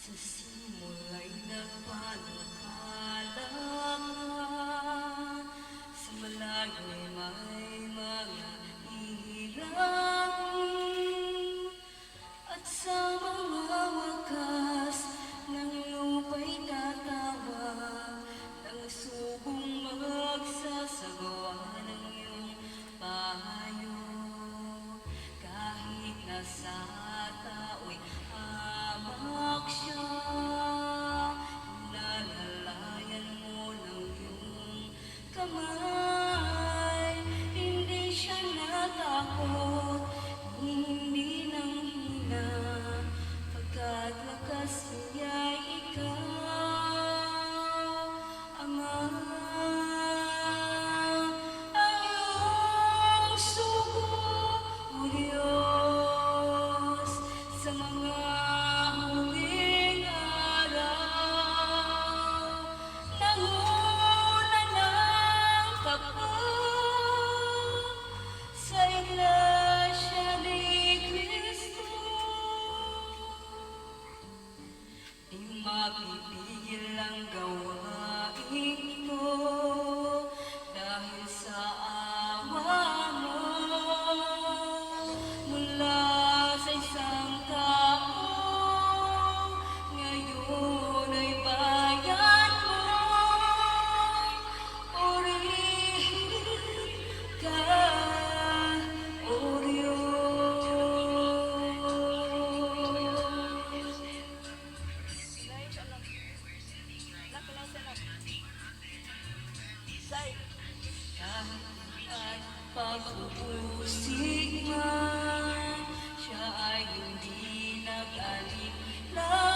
Sa simula'y nagpalakala sa malayo'y may mga hirap at sa mga wakas ng lupa'y tatawa ng subong magsasagawa ng iyong payo kahit nasa tao'y hamak siya. Nalalayan mo ng iyong kamay, hindi siya natakot, hindi nang hina, pagkat lakas niya'y ikaw, Ama. Ang iyong sugo, O Diyos, sa mga huling araw, nanguna ng kapal sa Iglesia ni Cristo. Di mapipigil ang gawain ito dahil sa awa mo mula sa isang tao. Ngayon ay bayan mo'y purihin ka, O Diyos. Kahit pag-uusig man, siya ay hindi nag-alila.